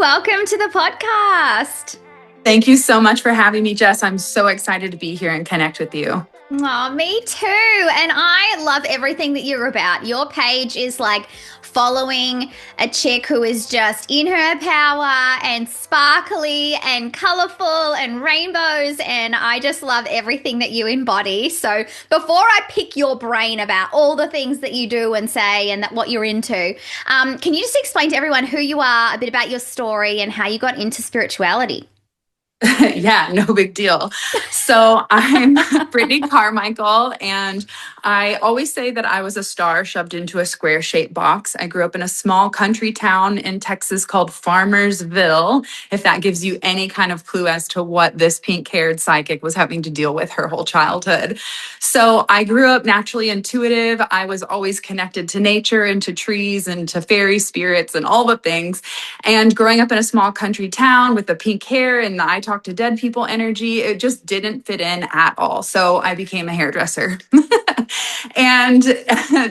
welcome to the podcast. Thank you so much for having me, Jess. I'm so excited to be here and connect with you. Oh, me too. And I love everything that you're about. Your page is like following a chick who is just in her power and sparkly and colorful and rainbows. And I just love everything that you embody. So before I pick your brain about all the things that you do and say and what you're into, can you just explain to everyone who you are, a bit about your story and how you got into spirituality? Yeah, no big deal. So I'm Brittney Carmichael, and I always say that I was a star shoved into a square shaped box. I grew up in a small country town in Texas called Farmersville, if that gives you any kind of clue as to what this pink haired psychic was having to deal with her whole childhood. So I grew up naturally intuitive. I was always connected to nature and to trees and to fairy spirits and all the things. And growing up in a small country town with the pink hair and the I talk to dead people energy, it just didn't fit in at all. So I became a hairdresser. And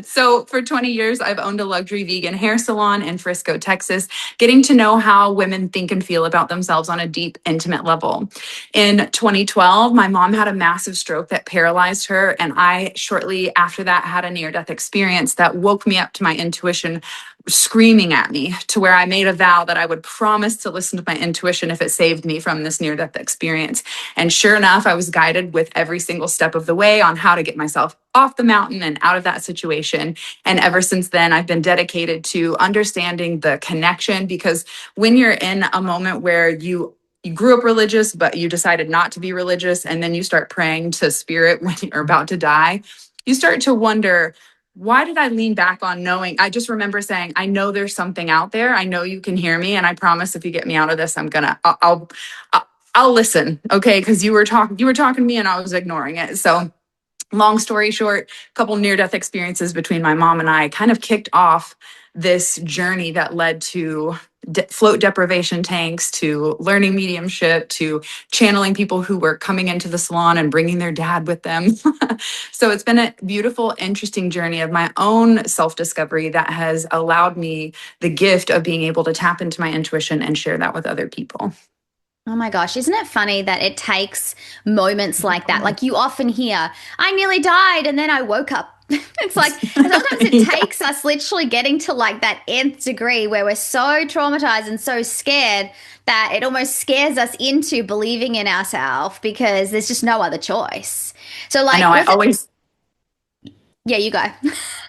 so for 20 years, I've owned a luxury vegan hair salon in Frisco, Texas, getting to know how women think and feel about themselves on a deep, intimate level. In 2012, my mom had a massive stroke that paralyzed her. And I, shortly after that, had a near-death experience that woke me up to my intuition screaming at me, to where I made a vow that I would promise to listen to my intuition if it saved me from this near-death experience. And sure enough, I was guided with every single step of the way on how to get myself off the mountain and out of that situation. And ever since then, I've been dedicated to understanding the connection, because when you're in a moment where you grew up religious, but you decided not to be religious, and then you start praying to spirit when you're about to die, you start to wonder, why did I lean back on knowing? I just remember saying, I know there's something out there. I know you can hear me. And I promise if you get me out of this, I'll listen. Okay. Cause you were talking to me and I was ignoring it. So long story short, a couple near-death experiences between my mom and I kind of kicked off this journey that led to float deprivation tanks, to learning mediumship, to channeling people who were coming into the salon and bringing their dad with them. So it's been a beautiful, interesting journey of my own self-discovery that has allowed me the gift of being able to tap into my intuition and share that with other people. Oh my gosh, isn't it funny that it takes moments like that? Like you often hear, I nearly died and then I woke up. It's like sometimes it takes us literally getting to like that nth degree where we're so traumatized and so scared that it almost scares us into believing in ourselves because there's just no other choice. So I like, know I always yeah, you go.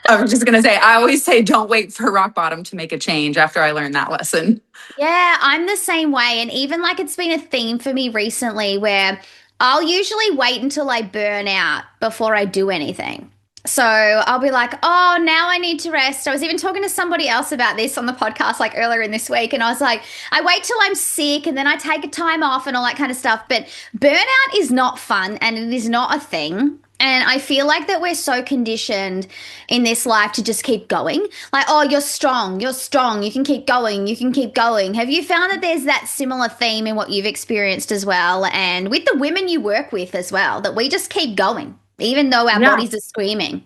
I was just going to say, I always say, don't wait for rock bottom to make a change after I learned that lesson. Yeah, I'm the same way. And even like it's been a theme for me recently where I'll usually wait until I burn out before I do anything. So I'll be like, oh, now I need to rest. I was even talking to somebody else about this on the podcast like earlier in this week. And I was like, I wait till I'm sick and then I take a time off and all that kind of stuff. But burnout is not fun and it is not a thing. And I feel like that we're so conditioned in this life to just keep going. Like, oh, you're strong, you can keep going, you can keep going. Have you found that there's that similar theme in what you've experienced as well? And with the women you work with as well, that we just keep going, even though our Yeah. bodies are screaming.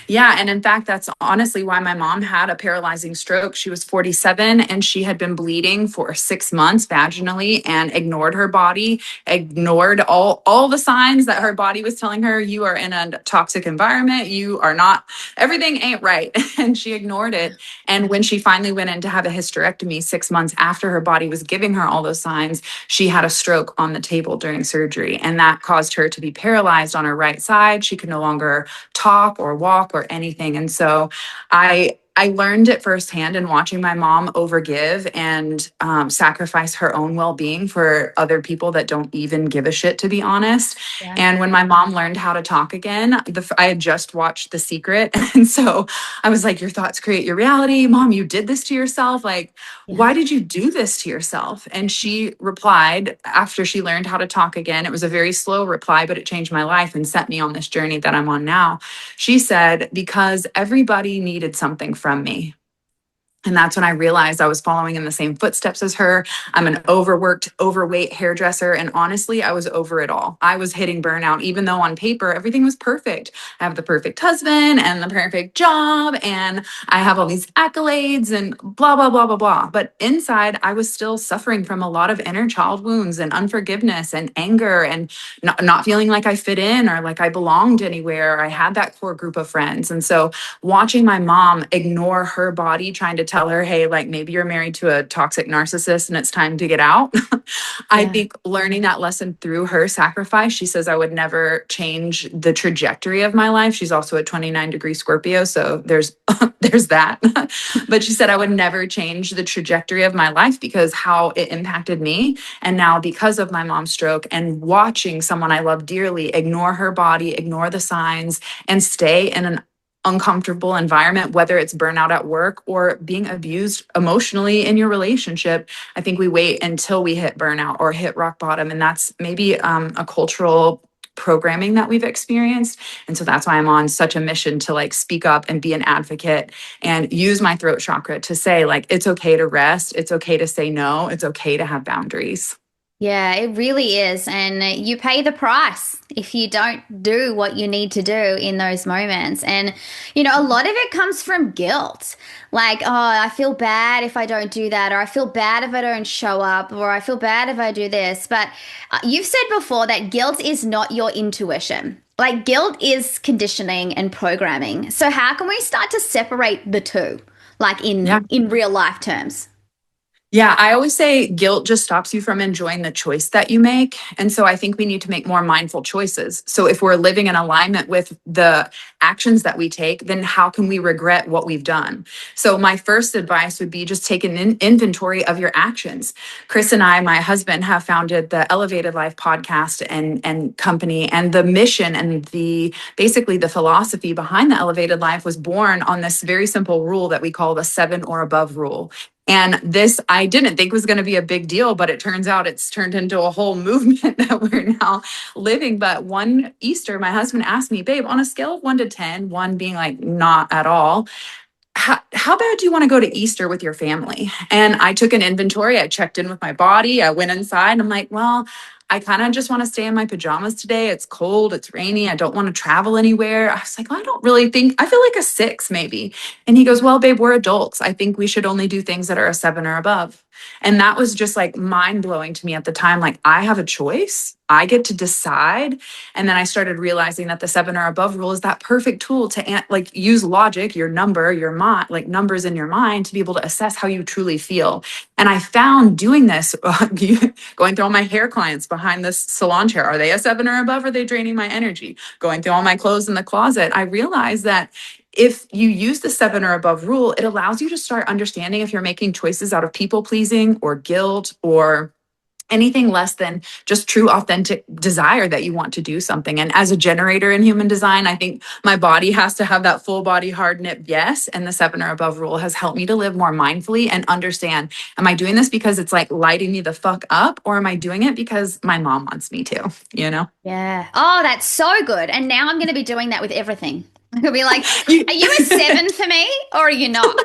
Yeah. And in fact, that's honestly why my mom had a paralyzing stroke. She was 47 and she had been bleeding for 6 months vaginally and ignored her body, ignored all the signs that her body was telling her, you are in a toxic environment. You are not, everything ain't right. And she ignored it. And when she finally went in to have a hysterectomy 6 months after her body was giving her all those signs, she had a stroke on the table during surgery. And that caused her to be paralyzed on her right side. She could no longer talk or walk or anything. And so I learned it firsthand in watching my mom overgive and sacrifice her own well-being for other people that don't even give a shit, to be honest. Yeah. And when my mom learned how to talk again, I had just watched The Secret. And so I was like, your thoughts create your reality. Mom, you did this to yourself. Like, Yeah. why did you do this to yourself? And she replied after she learned how to talk again. It was a very slow reply, but it changed my life and set me on this journey that I'm on now. She said, because everybody needed something from me. And that's when I realized I was following in the same footsteps as her. I'm an overworked, overweight hairdresser. And honestly, I was over it all. I was hitting burnout, even though on paper, everything was perfect. I have the perfect husband and the perfect job, and I have all these accolades and blah, blah, blah, blah, blah. But inside, I was still suffering from a lot of inner child wounds and unforgiveness and anger and not feeling like I fit in or like I belonged anywhere. I had that core group of friends. And so watching my mom ignore her body, trying to tell her, hey, like maybe you're married to a toxic narcissist and it's time to get out. I Yeah. think learning that lesson through her sacrifice, she says I would never change the trajectory of my life. She's also a 29-degree Scorpio. So there's there's that. But she said I would never change the trajectory of my life because how it impacted me. And now because of my mom's stroke and watching someone I love dearly ignore her body, ignore the signs, and stay in an uncomfortable environment, whether it's burnout at work or being abused emotionally in your relationship. I think we wait until we hit burnout or hit rock bottom. And that's maybe a cultural programming that we've experienced. And so that's why I'm on such a mission to like speak up and be an advocate and use my throat chakra to say, like, it's okay to rest. It's okay to say no. It's okay to have boundaries. Yeah, it really is. And you pay the price if you don't do what you need to do in those moments. And, a lot of it comes from guilt. Like, oh, I feel bad if I don't do that, or I feel bad if I don't show up, or I feel bad if I do this. But you've said before that guilt is not your intuition. Like, guilt is conditioning and programming. So, how can we start to separate the two, like Yeah. in real life terms? Yeah, I always say guilt just stops you from enjoying the choice that you make. And so I think we need to make more mindful choices. So if we're living in alignment with the actions that we take, then how can we regret what we've done? So my first advice would be just take an inventory of your actions. Chris and I, my husband, have founded the Elevated Life podcast and company. And the mission and the basically the philosophy behind the Elevated Life was born on this very simple rule that we call the 7 or above rule. And this I didn't think was going to be a big deal, but it turns out it's turned into a whole movement that we're now living. But one Easter, my husband asked me, babe, on a scale of 1 to 10, one being like not at all, how bad do you want to go to Easter with your family? And I took an inventory. I checked in with my body. I went inside. And I'm like, well, I kind of just want to stay in my pajamas today. It's cold. It's rainy. I don't want to travel anywhere. I was like, well, I don't really think, I feel like a 6 maybe. And he goes, well, babe, we're adults. I think we should only do things that are a 7 or above. And that was just like mind blowing to me at the time. Like, I have a choice. I get to decide. And then I started realizing that the 7 or above rule is that perfect tool to like use logic, your number, your mind, like numbers in your mind to be able to assess how you truly feel. And I found doing this, going through all my hair clients behind this salon chair, are they a 7 or above? Or are they draining my energy? Going through all my clothes in the closet, I realized that if you use the 7 or above rule, it allows you to start understanding if you're making choices out of people pleasing or guilt or anything less than just true authentic desire that you want to do something. And as a generator in human design, I think my body has to have that full body hard nip yes, and the 7 or above rule has helped me to live more mindfully and understand, am I doing this because it's like lighting me the fuck up, or am I doing it because my mom wants me to, you know? Yeah. Oh, that's so good. And now I'm going to be doing that with everything. I'm going to be like, You- are you a 7 for me or are you not?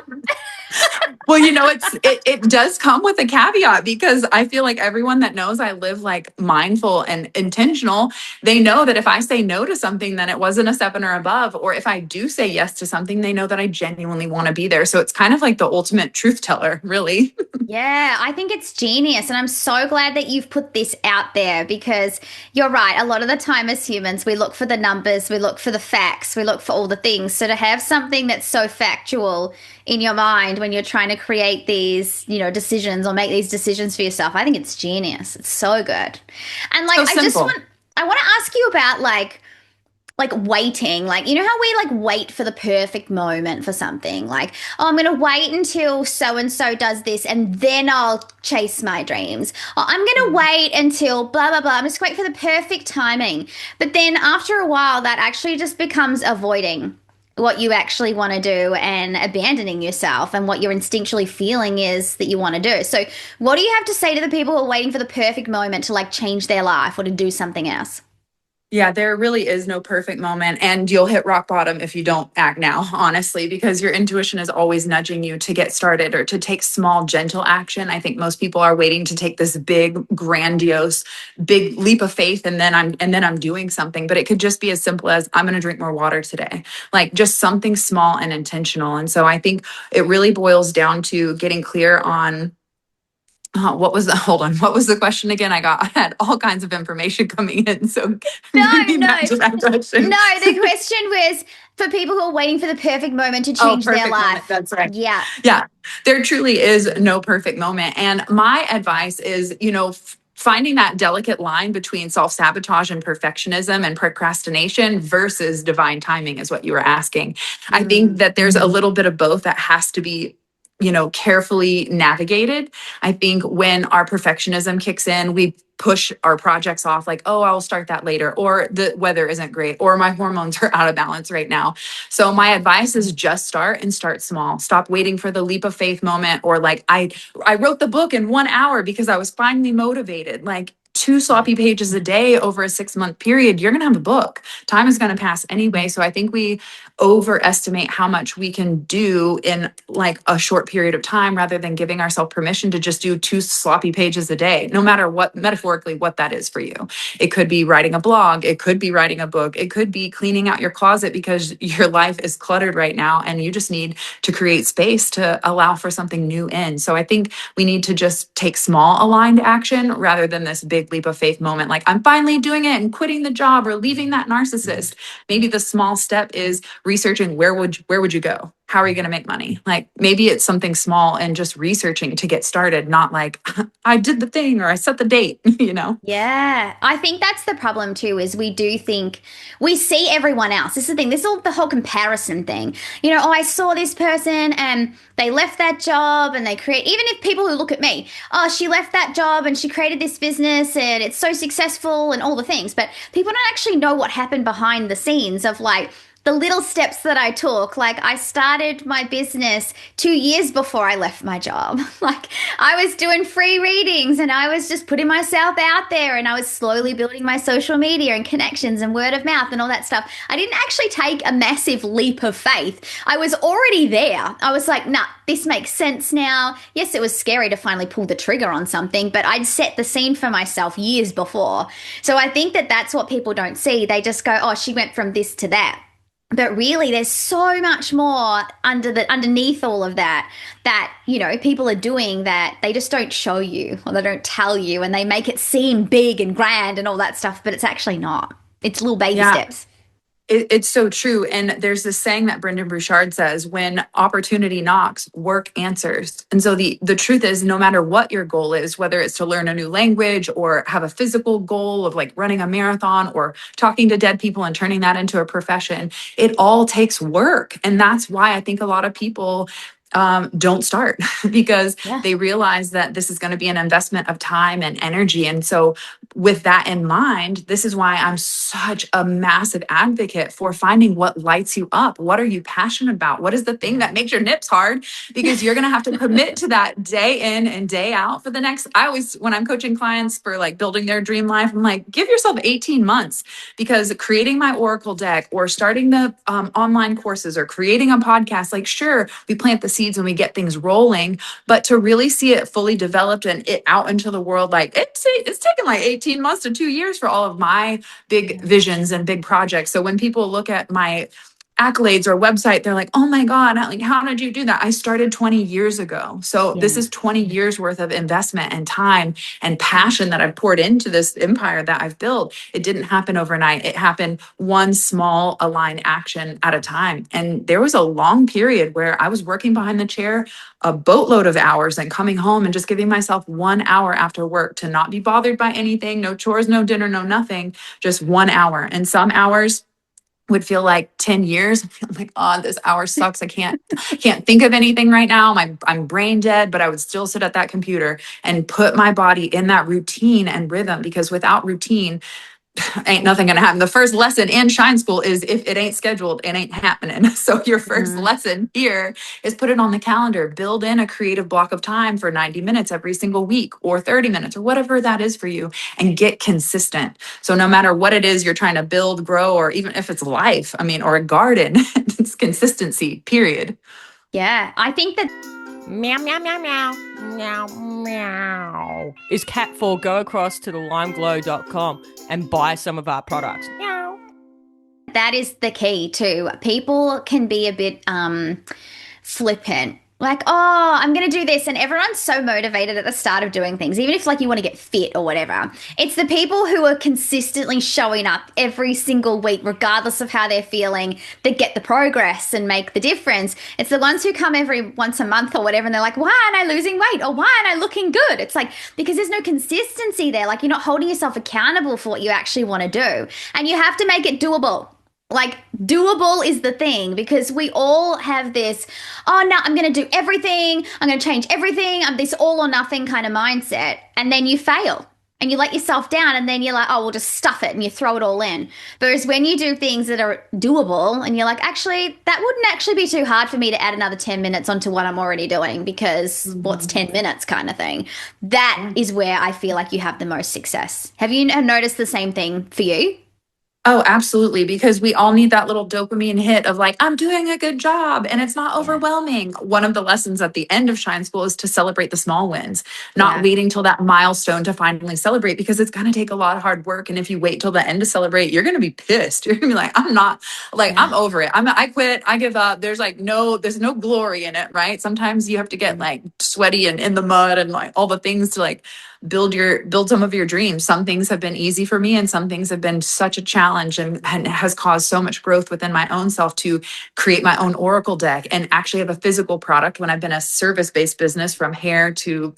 Well, it does come with a caveat because I feel like everyone that knows I live like mindful and intentional, they know that if I say no to something, then it wasn't a 7 or above. Or if I do say yes to something, they know that I genuinely want to be there. So it's kind of like the ultimate truth teller, really. Yeah, I think it's genius. And I'm so glad that you've put this out there because you're right. A lot of the time, as humans, we look for the numbers, we look for the facts, we look for all the things. So to have something that's so factual in your mind when you're trying to create these, decisions or make these decisions for yourself, I think it's genius. It's so good. And like, So simple. I want to ask you about like waiting, like how we like wait for the perfect moment for something, like, oh, I'm gonna wait until so and so does this and then I'll chase my dreams, or I'm gonna wait until blah blah blah, I'm just wait for the perfect timing. But then after a while that actually just becomes avoiding what you actually want to do and abandoning yourself and what you're instinctually feeling is that you want to do. So what do you have to say to the people who are waiting for the perfect moment to like change their life or to do something else? Yeah, there really is no perfect moment, and you'll hit rock bottom if you don't act now, honestly, because your intuition is always nudging you to get started or to take small, gentle action. I think most people are waiting to take this big, grandiose, big leap of faith, and then I'm doing something. But it could just be as simple as I'm going to drink more water today, like just something small and intentional. And so I think it really boils down to getting clear on what was the hold on? What was the question again? I had all kinds of information coming in. So bring No, me back no, to that question. no. The question was for people who are waiting for the perfect moment to Oh, change their perfect moment. life. That's right. Yeah. Yeah, there truly is no perfect moment. And my advice is, finding that delicate line between self sabotage and perfectionism and procrastination versus divine timing is what you were asking. I think Mm, that there's a little bit of both that has to be carefully navigated. I think when our perfectionism kicks in, we push our projects off like, oh, I'll start that later, or the weather isn't great, or my hormones are out of balance right now. So my advice is just start and start small. Stop waiting for the leap of faith moment, or like I wrote the book in 1 hour because I was finally motivated. Like two sloppy pages a day over a 6 month period, you're going to have a book. Time is going to pass anyway. So I think we overestimate how much we can do in like a short period of time rather than giving ourselves permission to just do two sloppy pages a day, no matter what, metaphorically, what that is for you. It could be writing a blog, it could be writing a book, it could be cleaning out your closet because your life is cluttered right now and you just need to create space to allow for something new in. So I think we need to just take small aligned action rather than this big leap of faith moment like I'm finally doing it and quitting the job or leaving that narcissist. Maybe the small step is researching where would you go? How are you going to make money? Like maybe it's something small and just researching to get started, not like I did the thing or I set the date, you know? yeah. I think that's the problem too, is we do think we see everyone else. This is the thing. This is all the whole comparison thing. Oh, I saw this person and they left that job and they create, even if people who look at me, oh, she left that job and she created this business and it's so successful and all the things. But people don't actually know what happened behind the scenes of like, the little steps that I took. Like, I started my business 2 years before I left my job. Like, I was doing free readings and I was just putting myself out there and I was slowly building my social media and connections and word of mouth and all that stuff. I didn't actually take a massive leap of faith. I was already there. I was like, nah, this makes sense now. Yes, it was scary to finally pull the trigger on something, but I'd set the scene for myself years before. So I think that that's what people don't see. They just go, oh, she went from this to that. But really, there's so much more underneath all of that people are doing that they just don't show you or they don't tell you, and they make it seem big and grand and all that stuff, but it's actually not. It's little baby Yeah. steps. It's so true. And there's this saying that Brendan Bouchard says, when opportunity knocks, work answers. And so the truth is, no matter what your goal is, whether it's to learn a new language or have a physical goal of like running a marathon or talking to dead people and turning that into a profession, it all takes work. And that's why I think a lot of people don't start because Yeah. they realize that this is going to be an investment of time and energy. And so with that in mind, this is why I'm such a massive advocate for finding what lights you up. What are you passionate about? What is the thing that makes your nips hard? Because you're going to have to commit to that day in and day out for the next. I always, when I'm coaching clients for like building their dream life, I'm like, give yourself 18 months because creating my Oracle deck or starting the online courses or creating a podcast, like, sure, we plant the seeds and we get things rolling, but to really see it fully developed and it out into the world, like it's taken like 18 months to 2 years for all of my big visions and big projects. So when people look at my accolades or website, they're like, oh my God, like, how did you do that? I started 20 years ago. So this Yeah. is 20 years worth of investment and time and passion that I've poured into this empire that I've built. It didn't happen overnight. It happened one small aligned action at a time. And there was a long period where I was working behind the chair a boatload of hours and coming home and just giving myself 1 hour after work to not be bothered by anything, no chores, no dinner, no nothing, just 1 hour. And some hours would feel like 10 years. I'm like, oh, this hour sucks. I can't think of anything right now. I'm brain dead, but I would still sit at that computer and put my body in that routine and rhythm, because without routine, ain't nothing gonna happen. The first lesson in Shine School is if it ain't scheduled, it ain't happening. So your first Mhm. lesson here is put it on the calendar, build in a creative block of time for 90 minutes every single week or 30 minutes or whatever that is for you, and get consistent. So no matter what it is you're trying to build, grow, or even if it's life, I mean, or a garden, it's consistency, period. Yeah, I think that Meow, meow, meow, meow. Meow, meow. Is Cat 4. Go across to the limeglow.com and buy some of our products. Meow. that is the key too. People can be a bit flippant. Like, oh, I'm going to do this. And everyone's so motivated at the start of doing things, even if like you want to get fit or whatever. It's the people who are consistently showing up every single week, regardless of how they're feeling, that get the progress and make the difference. It's the ones who come every once a month or whatever. And they're like, why aren't I losing weight? Or why aren't I looking good? It's like, because there's no consistency there. Like you're not holding yourself accountable for what you actually want to do. And you have to make it doable. Like, doable is the thing because we all have this, oh, no, I'm going to do everything. I'm going to change everything. I'm this all or nothing kind of mindset. And then you fail and you let yourself down. And then you're like, oh, we'll just stuff it and you throw it all in. Whereas when you do things that are doable and you're like, actually, that wouldn't actually be too hard for me to add another 10 minutes onto what I'm already doing because what's 10 minutes kind of thing. That is where I feel like you have the most success. Have you noticed the same thing for you? Oh, absolutely. Because we all need that little dopamine hit of like, I'm doing a good job and it's not Yeah. overwhelming. One of the lessons at the end of Shine School is to celebrate the small wins, not Yeah. waiting till that milestone to finally celebrate because it's going to take a lot of hard work. And if you wait till the end to celebrate, you're going to be pissed. You're going to be like, I'm not like, I'm Yeah. over it. I quit. I give up. There's no glory in it, right? Sometimes you have to get like sweaty and in the mud and like all the things to like build some of your dreams. Some things have been easy for me and some things have been such a challenge and has caused so much growth within my own self to create my own oracle deck and actually have a physical product when I've been a service-based business from hair to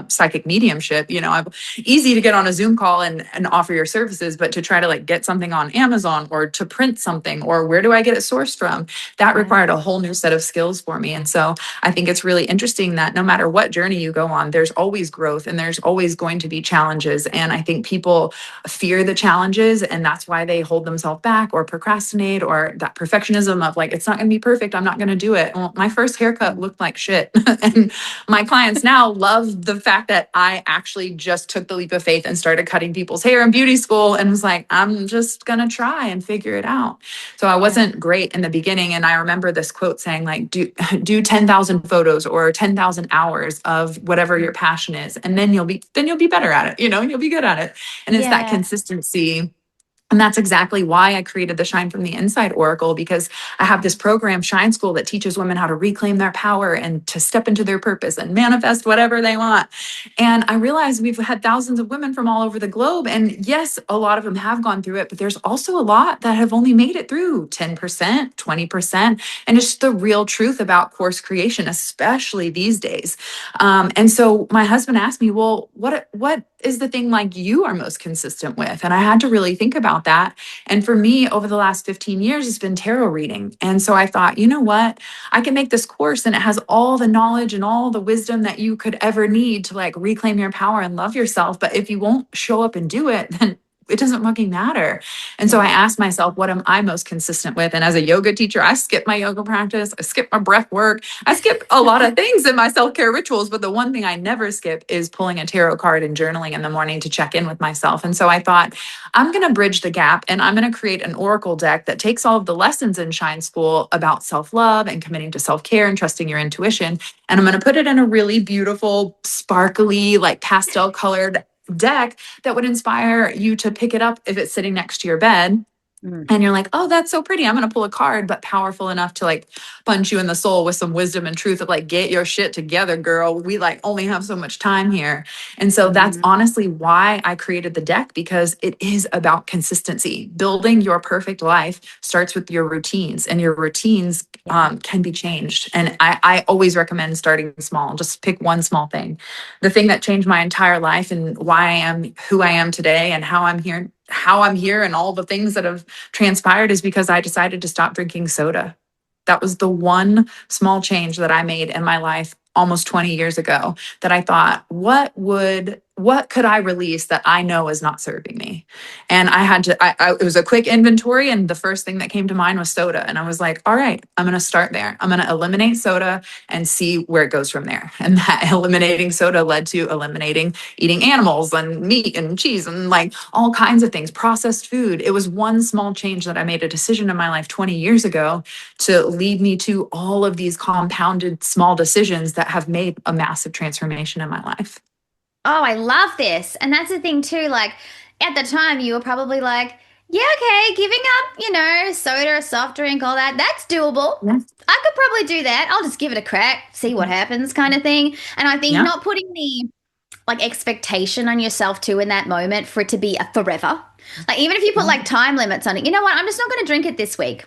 psychic mediumship. I'm easy to get on a Zoom call and offer your services, but to try to like get something on Amazon or to print something or where do I get it sourced from, that Yeah. required a whole new set of skills for me. And so I think it's really interesting that no matter what journey you go on, there's always growth and there's always going to be challenges. And I think people fear the challenges and that's why they hold themselves back or procrastinate or that perfectionism of like, it's not going to be perfect. I'm not going to do it. Well, my first haircut looked like shit. And my clients now love the fact that I actually just took the leap of faith and started cutting people's hair in beauty school and was like, I'm just going to try and figure it out. So I Yeah. wasn't great in the beginning. And I remember this quote saying like, do 10,000 photos or 10,000 hours of whatever your passion is. And then you'll be better at it. You'll be good at it. And it's that Yeah. consistency. And that's exactly why I created the Shine from the Inside Oracle, because I have this program, Shine School, that teaches women how to reclaim their power and to step into their purpose and manifest whatever they want. And I realized we've had thousands of women from all over the globe. And yes, a lot of them have gone through it, but there's also a lot that have only made it through 10%, 20%. And it's the real truth about course creation, especially these days. And so my husband asked me, well, what is the thing like you are most consistent with? And I had to really think about that. And for me, over the last 15 years, it's been tarot reading. And so I thought, you know what? I can make this course and it has all the knowledge and all the wisdom that you could ever need to like reclaim your power and love yourself. But if you won't show up and do it, then it doesn't fucking matter. And so I Yeah. asked myself, what am I most consistent with? And as a yoga teacher, I skip my yoga practice, I skip my breath work, I skip a lot of things in my self-care rituals. But the one thing I never skip is pulling a tarot card and journaling in the morning to check in with myself. And so I thought, I'm going to bridge the gap and I'm going to create an oracle deck that takes all of the lessons in Shine School about self-love and committing to self-care and trusting your intuition. And I'm going to put it in a really beautiful, sparkly, like pastel colored deck that would inspire you to pick it up if it's sitting next to your bed Mm. and you're like, oh, that's so pretty. I'm going to pull a card, but powerful enough to like punch you in the soul with some wisdom and truth of like, get your shit together, girl. We like only have so much time here. And so that's Mm. honestly why I created the deck, because it is about consistency. Building your perfect life starts with your routines, and your routines Yeah. can be changed. And I always recommend starting small. Just pick one small thing. The thing that changed my entire life and why I am who I am today and how I'm here and all the things that have transpired is because I decided to stop drinking soda. That was the one small change that I made in my life almost 20 years ago, that I thought, what would what could I release that I know is not serving me? And I had to, it was a quick inventory. And the first thing that came to mind was soda. And I was like, all right, I'm going to start there. I'm going to eliminate soda and see where it goes from there. And that eliminating soda led to eliminating eating animals and meat and cheese and like all kinds of things, processed food. It was one small change that I made a decision in my life 20 years ago to lead me to all of these compounded small decisions that have made a massive transformation in my life. Oh, I love this. And that's the thing too. Like at the time, you were probably like, yeah, okay, giving up, soda, a soft drink, all that, that's doable. Yeah. I could probably do that. I'll just give it a crack, see what happens, kind of thing. And I think Yeah. not putting the like expectation on yourself too in that moment for it to be a forever. Like even if you put like time limits on it, you know what? I'm just not going to drink it this week.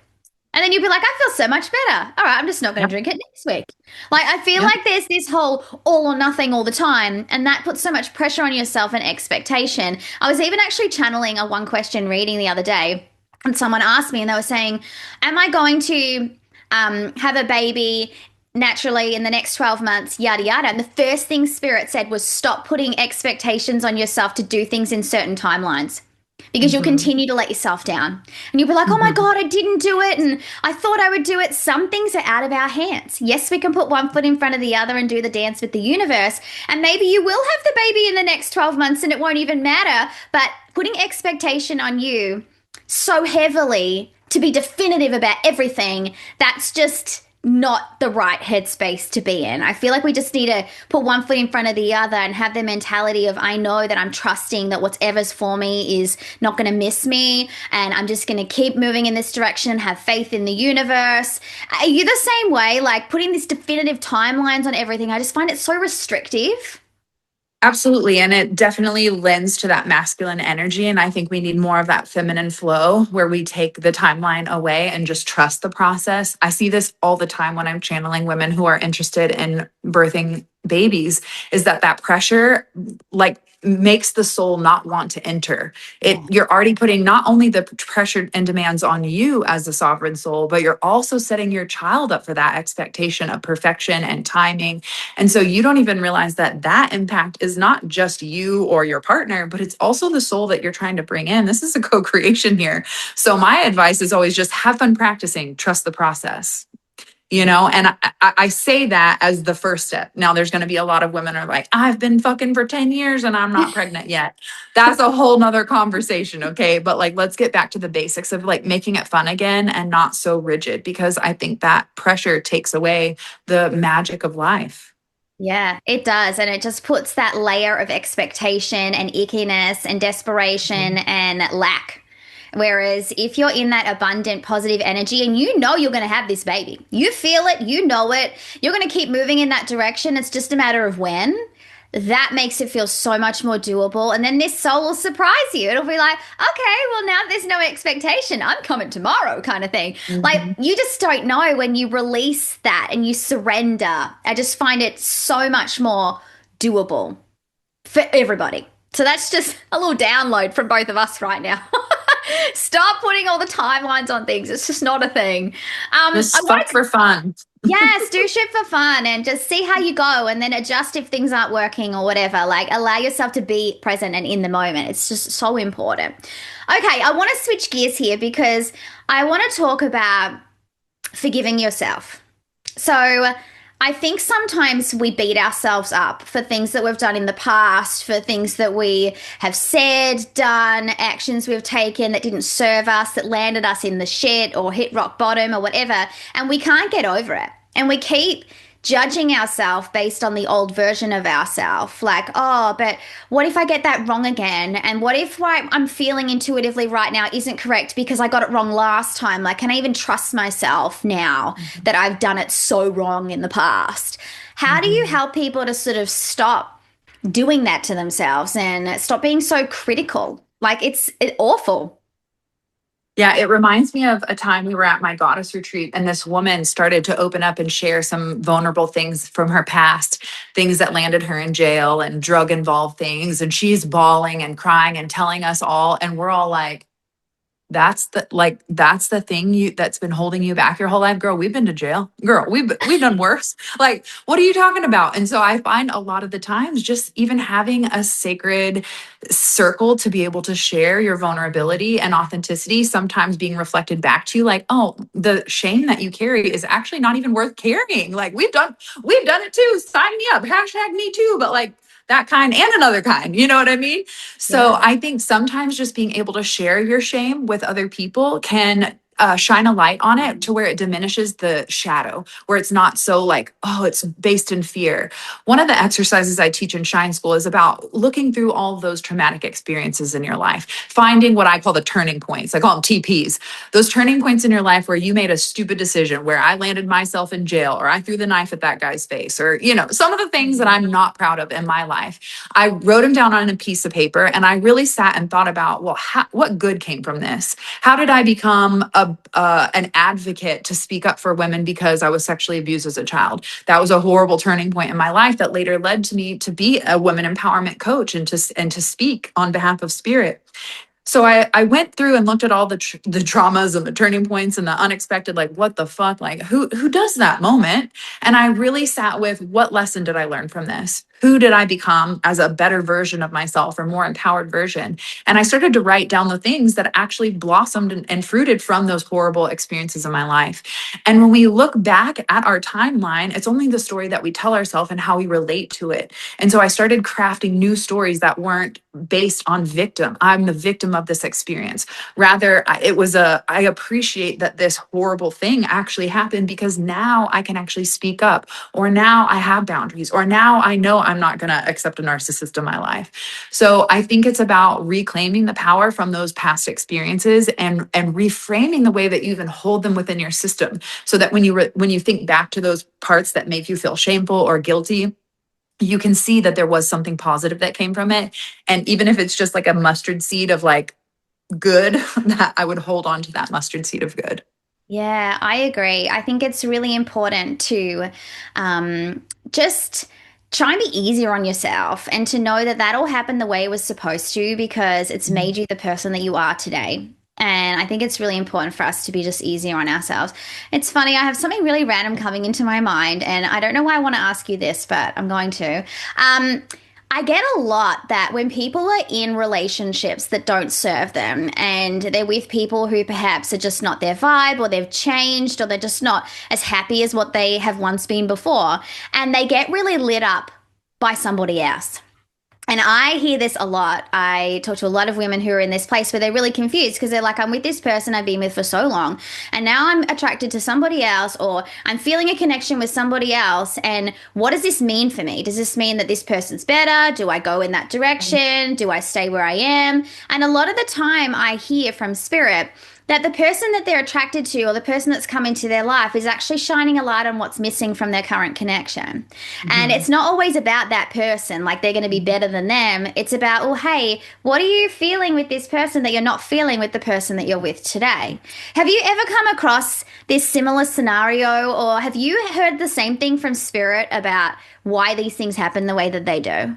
And then you'll be like, I feel so much better. All right, I'm just not going to Yep. drink it next week. Like, I feel Yep. like there's this whole all or nothing all the time, and that puts so much pressure on yourself and expectation. I was even actually channeling a one question reading the other day, and someone asked me, and they were saying, am I going to have a baby naturally in the next 12 months, yada, yada? And the first thing Spirit said was stop putting expectations on yourself to do things in certain timelines, because you'll Mhm. continue to let yourself down. And you'll be like, oh my Mhm. God, I didn't do it. And I thought I would do it. Some things are out of our hands. Yes, we can put one foot in front of the other and do the dance with the universe. And maybe you will have the baby in the next 12 months and it won't even matter. But putting expectation on you so heavily to be definitive about everything, that's just not the right headspace to be in. I feel like we just need to put one foot in front of the other and have the mentality of, I know that I'm trusting that whatever's for me is not going to miss me, and I'm just going to keep moving in this direction and have faith in the universe. Are you the same way? Like putting these definitive timelines on everything, I just find it so restrictive. Absolutely. And it definitely lends to that masculine energy. And I think we need more of that feminine flow where we take the timeline away and just trust the process. I see this all the time when I'm channeling women who are interested in birthing babies, is that pressure like makes the soul not want to enter it. You're already putting not only the pressure and demands on you as the sovereign soul, but you're also setting your child up for that expectation of perfection and timing. And so you don't even realize that impact is not just you or your partner, but it's also the soul that you're trying to bring in. This is a co-creation here. So my advice is always just have fun practicing, trust the process. And I say that as the first step. Now, there's going to be a lot of women are like, I've been fucking for 10 years and I'm not pregnant yet. That's a whole nother conversation. Okay. But like, let's get back to the basics of like making it fun again and not so rigid, because I think that pressure takes away the magic of life. Yeah, it does. And it just puts that layer of expectation and ickiness and desperation Mhm. and lack. Whereas if you're in that abundant, positive energy and you know you're going to have this baby, you feel it, you know it, you're going to keep moving in that direction. It's just a matter of when. That makes it feel so much more doable. And then this soul will surprise you. It'll be like, okay, well, now there's no expectation. I'm coming tomorrow, kind of thing. Like, Mhm. you just don't know when you release that and you surrender. I just find it so much more doable for everybody. So that's just a little download from both of us right now. Stop putting all the timelines on things. It's just not a thing. I Just wanted fuck to, for fun. yes, do shit for fun and just see how you go and then adjust if things aren't working or whatever. Like allow yourself to be present and in the moment. It's just so important. Okay, I want to switch gears here because I want to talk about forgiving yourself. So I think sometimes we beat ourselves up for things that we've done in the past, for things that we have said, done, actions we've taken that didn't serve us, that landed us in the shit or hit rock bottom or whatever. And we can't get over it. And we keep judging ourselves based on the old version of ourselves. Like, oh, but what if I get that wrong again? And what if what I'm feeling intuitively right now isn't correct because I got it wrong last time? Like, can I even trust myself now that I've done it so wrong in the past? How do you Mhm. help people to sort of stop doing that to themselves and stop being so critical? Like, it's awful. Yeah, it reminds me of a time we were at my goddess retreat, and this woman started to open up and share some vulnerable things from her past, things that landed her in jail and drug involved things. And she's bawling and crying and telling us all. And we're all like, that's the thing that's been holding you back your whole life. Girl, we've been to jail. Girl, we've done worse. Like, what are you talking about? And so I find a lot of the times just even having a sacred circle to be able to share your vulnerability and authenticity, sometimes being reflected back to you like, oh, the shame that you carry is actually not even worth carrying. Like, we've done it too. Sign me up. Hashtag me too. But like, that kind and another kind, you know what I mean? So Yeah. I think sometimes just being able to share your shame with other people can shine a light on it to where it diminishes the shadow, where it's not so like, oh, it's based in fear. One of the exercises I teach in Shine School is about looking through all of those traumatic experiences in your life, finding what I call the turning points. I call them TPs. Those turning points in your life where you made a stupid decision, where I landed myself in jail, or I threw the knife at that guy's face, or, some of the things that I'm not proud of in my life. I wrote them down on a piece of paper, and I really sat and thought about, well, what good came from this? How did I become an advocate to speak up for women because I was sexually abused as a child? That was a horrible turning point in my life that later led to me to be a women empowerment coach and to speak on behalf of Spirit. So I went through and looked at all the traumas and the turning points and the unexpected, like, what the fuck, like, who does that moment? And I really sat with, what lesson did I learn from this? Who did I become as a better version of myself, or more empowered version? And I started to write down the things that actually blossomed and fruited from those horrible experiences in my life. And when we look back at our timeline, it's only the story that we tell ourselves and how we relate to it. And so I started crafting new stories that weren't based on victim. I'm the victim of this experience. Rather, I appreciate that this horrible thing actually happened, because now I can actually speak up, or now I have boundaries, or now I know I'm not going to accept a narcissist in my life. So I think it's about reclaiming the power from those past experiences and reframing the way that you even hold them within your system, so that when you think back to those parts that make you feel shameful or guilty, you can see that there was something positive that came from it. And even if it's just like a mustard seed of like good, that I would hold on to that mustard seed of good. Yeah, I agree. I think it's really important to just try and be easier on yourself, and to know that that all happened the way it was supposed to, because it's made you the person that you are today. And I think it's really important for us to be just easier on ourselves. It's funny, I have something really random coming into my mind, and I don't know why I want to ask you this, but I'm going to. I get a lot that when people are in relationships that don't serve them, and they're with people who perhaps are just not their vibe, or they've changed, or they're just not as happy as what they have once been before, and they get really lit up by somebody else. And I hear this a lot. I talk to a lot of women who are in this place where they're really confused, because they're like, I'm with this person I've been with for so long, and now I'm attracted to somebody else, or I'm feeling a connection with somebody else. And what does this mean for me? Does this mean that this person's better? Do I go in that direction? Do I stay where I am? And a lot of the time I hear from Spirit that the person that they're attracted to, or the person that's come into their life, is actually shining a light on what's missing from their current connection. And Mm-hmm. it's not always about that person, like they're going to be better than them. It's about, oh, hey, what are you feeling with this person that you're not feeling with the person that you're with today? Have you ever come across this similar scenario, or have you heard the same thing from Spirit about why these things happen the way that they do?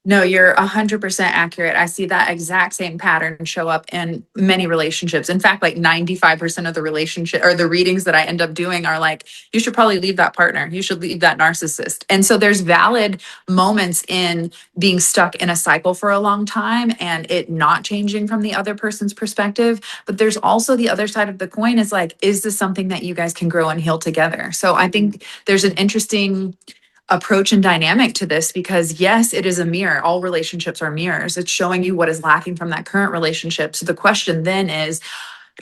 No, you're 100% accurate. I see that exact same pattern show up in many relationships. In fact, like 95% of the relationship or the readings that I end up doing are like, you should probably leave that partner. You should leave that narcissist. And so there's valid moments in being stuck in a cycle for a long time and it not changing from the other person's perspective. But there's also the other side of the coin, is like, is this something that you guys can grow and heal together? So I think there's an interesting approach and dynamic to this, because yes, it is a mirror. All relationships are mirrors. It's showing you what is lacking from that current relationship. So the question then is,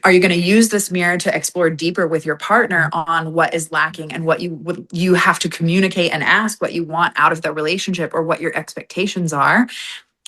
are you going to use this mirror to explore deeper with your partner on what is lacking, and what you have to communicate and ask what you want out of the relationship, or what your expectations are?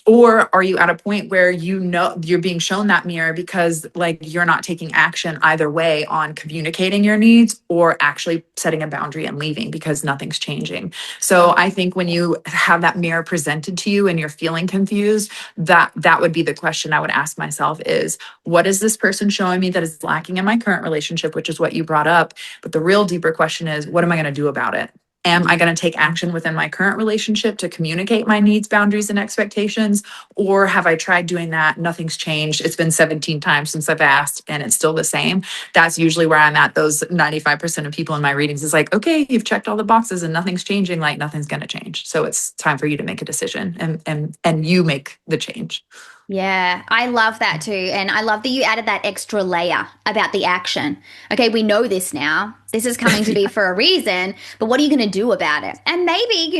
Or are you at a point where you know you're being shown that mirror because like you're not taking action either way on communicating your needs, or actually setting a boundary and leaving because nothing's changing? So I think when you have that mirror presented to you and you're feeling confused, that would be the question I would ask myself is, what is this person showing me that is lacking in my current relationship, which is what you brought up? But the real deeper question is, what am I going to do about it? am I going to take action within my current relationship to communicate my needs, boundaries, and expectations? Or have I tried doing that? Nothing's changed. It's been 17 times since I've asked and it's still the same. That's usually where I'm at. Those 95% of people in my readings is like, okay, you've checked all the boxes and nothing's changing. Like nothing's going to change. So it's time for you to make a decision and you make the change. Yeah, I love that too. And I love that you added that extra layer about the action. Okay, we know this now. This is coming to be for a reason, but what are you going to do about it? And maybe,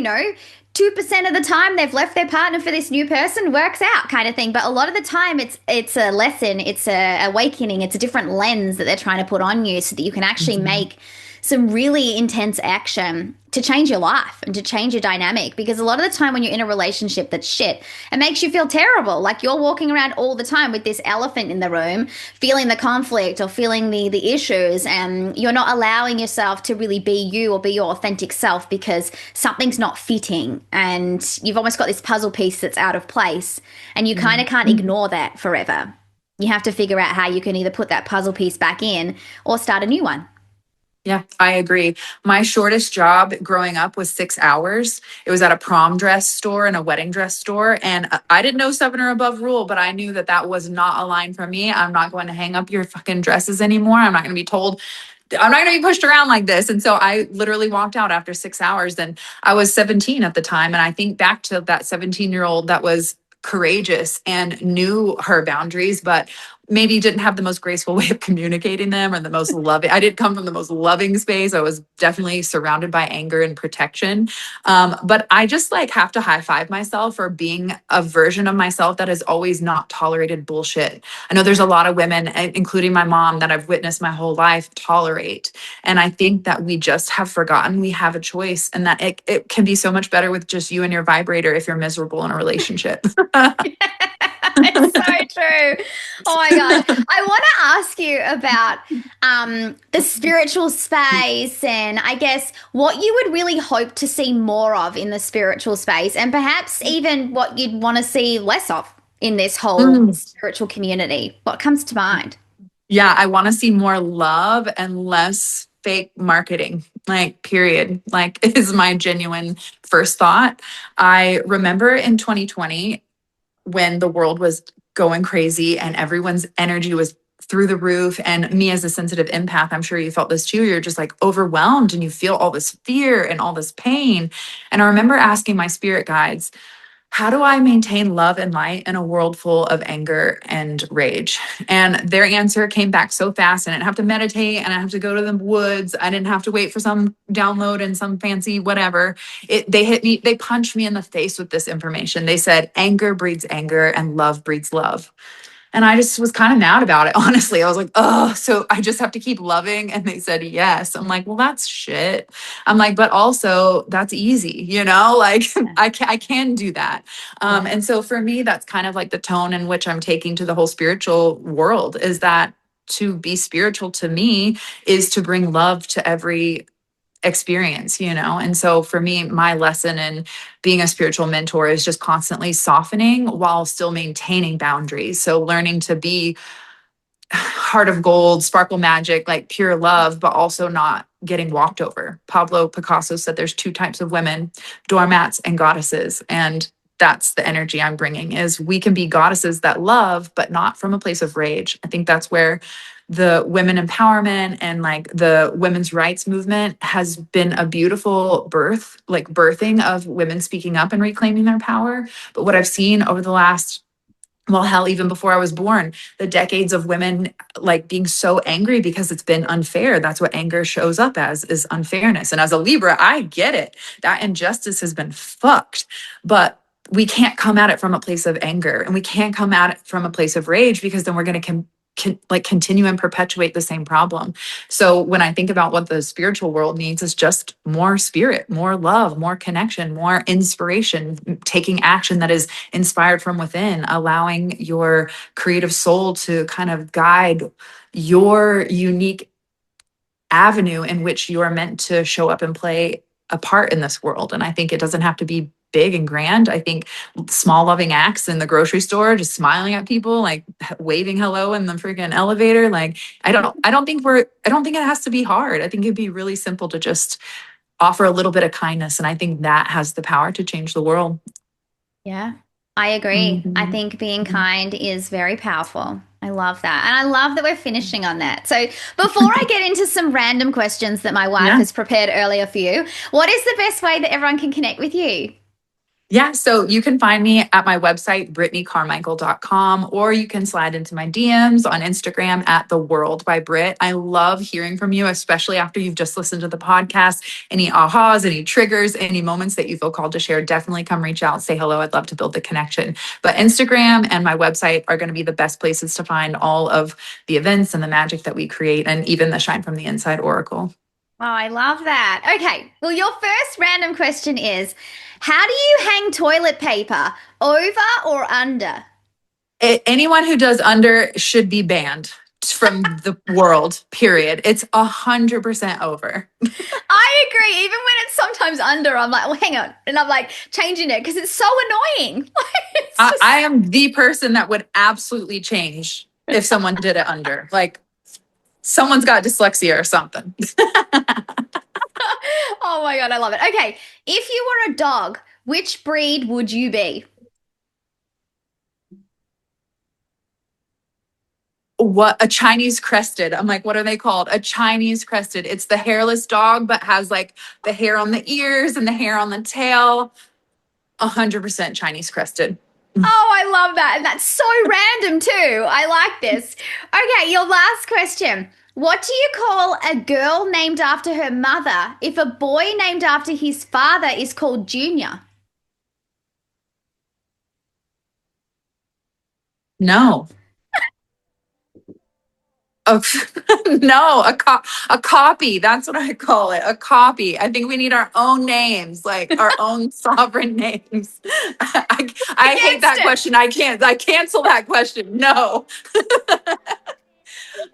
2% of the time they've left their partner for this new person works out kind of thing. But a lot of the time it's a lesson, it's a awakening, it's a different lens that they're trying to put on you so that you can actually make some really intense action to change your life and to change your dynamic. Because a lot of the time when you're in a relationship that's shit, it makes you feel terrible. Like you're walking around all the time with this elephant in the room, feeling the conflict or feeling the issues, and you're not allowing yourself to really be you or be your authentic self because something's not fitting and you've almost got this puzzle piece that's out of place and you kind of can't ignore that forever. You have to figure out how you can either put that puzzle piece back in or start a new one. Yeah, I agree. My shortest job growing up was 6 hours. It was at a prom dress store and a wedding dress store. And I didn't know 7 or above rule, but I knew that that was not a line for me. I'm not going to hang up your fucking dresses anymore. I'm not going to be told, I'm not going to be pushed around like this. And so I literally walked out after 6 hours. And I was 17 at the time. And I think back to that 17-year-old that was courageous and knew her boundaries, but maybe didn't have the most graceful way of communicating them or the most loving. I didn't come from the most loving space. I was definitely surrounded by anger and protection. But I just like have to high five myself for being a version of myself that has always not tolerated bullshit. I know there's a lot of women, including my mom, that I've witnessed my whole life tolerate. And I think that we just have forgotten we have a choice and that it can be so much better with just you and your vibrator if you're miserable in a relationship. It's so true. Oh my gosh. I want to ask you about the spiritual space and I guess what you would really hope to see more of in the spiritual space and perhaps even what you'd want to see less of in this whole spiritual community. What comes to mind? Yeah, I want to see more love and less fake marketing, like, period. Like, is my genuine first thought. I remember in 2020 when the world was going crazy and everyone's energy was through the roof. And me as a sensitive empath, I'm sure you felt this too. You're just like overwhelmed and you feel all this fear and all this pain. And I remember asking my spirit guides, how do I maintain love and light in a world full of anger and rage? And their answer came back so fast. I didn't have to meditate and I have to go to the woods. I didn't have to wait for some download and some fancy whatever. They hit me, they punched me in the face with this information. They said, anger breeds anger and love breeds love. And I just was kind of mad about it, honestly. I was like, oh, so I just have to keep loving. And they said, yes. I'm like, well, that's shit. I'm like, but also that's easy, like I can do that. And so for me, that's kind of like the tone in which I'm taking to the whole spiritual world is that to be spiritual to me is to bring love to every experience, and so for me, my lesson in being a spiritual mentor is just constantly softening while still maintaining boundaries. So learning to be heart of gold, sparkle magic, like pure love, but also not getting walked over. Pablo Picasso said there's two types of women, doormats and goddesses. And that's the energy I'm bringing is we can be goddesses that love, but not from a place of rage. I think that's where the women empowerment and like the women's rights movement has been a beautiful birthing of women speaking up and reclaiming their power. But what I've seen over the last, well, hell, even before I was born, the decades of women like being so angry because it's been unfair. That's what anger shows up as, is unfairness. And as a Libra, I get it. That injustice has been fucked. But we can't come at it from a place of anger and we can't come at it from a place of rage because then we're going to continue and perpetuate the same problem. So when I think about what the spiritual world needs is just more spirit, more love, more connection, more inspiration, taking action that is inspired from within, allowing your creative soul to kind of guide your unique avenue in which you are meant to show up and play a part in this world. And I think it doesn't have to be big and grand. I think small loving acts in the grocery store, just smiling at people, like waving hello in the freaking elevator. Like, I don't think it has to be hard. I think it'd be really simple to just offer a little bit of kindness. And I think that has the power to change the world. Yeah, I agree. I Mhm. think being kind is very powerful. I love that. And I love that we're finishing on that. So, before I get into some random questions that my wife Yeah. has prepared earlier for you, what is the best way that everyone can connect with you? Yeah, so you can find me at my website, brittneycarmichael.com, or you can slide into my DMs on Instagram at The World by Britt. I love hearing from you, especially after you've just listened to the podcast. Any ahas, any triggers, any moments that you feel called to share, definitely come reach out, say hello. I'd love to build the connection. But Instagram and my website are going to be the best places to find all of the events and the magic that we create, and even the Shine from the Inside Oracle. Oh, I love that. Okay. Well, your first random question is, how do you hang toilet paper, over or under? Anyone who does under should be banned from the world, period. It's 100% over. I agree. Even when it's sometimes under, I'm like, well, hang on. And I'm like changing it because it's so annoying. It's just, I am the person that would absolutely change if someone did it under. Like, someone's got dyslexia or something. oh my God, I love it. Okay. If you were a dog, which breed would you be? What, a Chinese crested? I'm like, what are they called? A Chinese crested. It's the hairless dog, but has like the hair on the ears and the hair on the tail. 100% Chinese crested. Oh, I love that. And that's so random too. I like this. Okay, your last question. What do you call a girl named after her mother if a boy named after his father is called Junior? No. Oh, no, a copy. That's what I call it. A copy. I think we need our own names, like our own sovereign names. I hate Against that it. question. I cancel that question. No.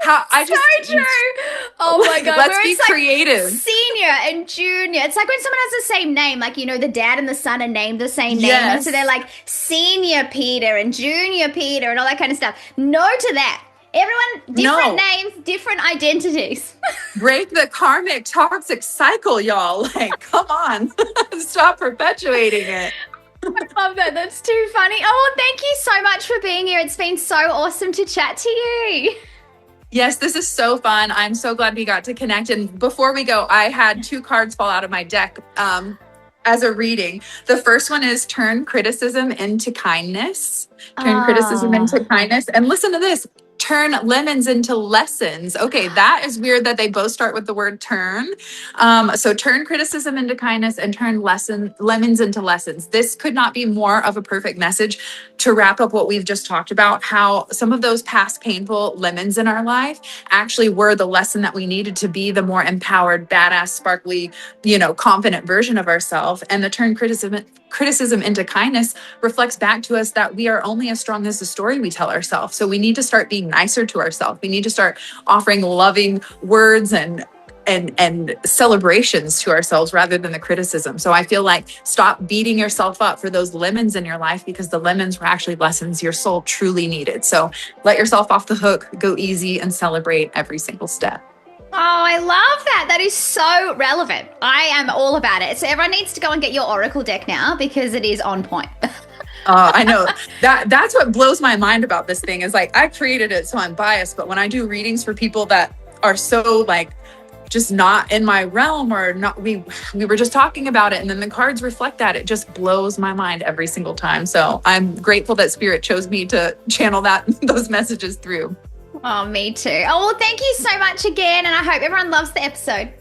How I So just true. Oh my God. let's Where be it's like creative. senior and junior. It's like when someone has the same name, like, the dad and the son are named the same name. And so they're Yes. like senior Peter and junior Peter and all that kind of stuff. No to that. Everyone, different No. names, different identities. Break the karmic toxic cycle, y'all. Like, come on. Stop perpetuating it. I love that. That's too funny. Oh, well, thank you so much for being here. It's been so awesome to chat to you. Yes, this is so fun. I'm so glad we got to connect. And before we go, I had two cards fall out of my deck as a reading. The first one is turn criticism into kindness. Turn criticism into Ah. kindness. And listen to this. Turn lemons into lessons. Okay, that is weird that they both start with the word turn. So turn criticism into kindness and turn lemons into lessons. This could not be more of a perfect message to wrap up what we've just talked about, how some of those past painful lemons in our life actually were the lesson that we needed to be the more empowered, badass, sparkly, confident version of ourselves. And the turn criticism into kindness reflects back to us that we are only as strong as the story we tell ourselves. So we need to start being nicer to ourselves. We need to start offering loving words and celebrations to ourselves rather than the criticism. So I feel like stop beating yourself up for those lemons in your life, because the lemons were actually lessons your soul truly needed. So let yourself off the hook, go easy, and celebrate every single step. Oh, I love that. That is so relevant. I am all about it. So everyone needs to go and get your Oracle deck now because it is on point. I know that's what blows my mind about this thing is like, I created it, so I'm biased. But when I do readings for people that are so like just not in my realm or not, we were just talking about it and then the cards reflect that, it just blows my mind every single time. So I'm grateful that Spirit chose me to channel those messages through. Oh, me too. Oh, well, thank you so much again. And I hope everyone loves the episode.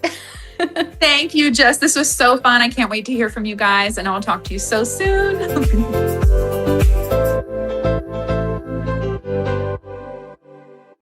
Thank you, Jess. This was so fun. I can't wait to hear from you guys, and I'll talk to you so soon.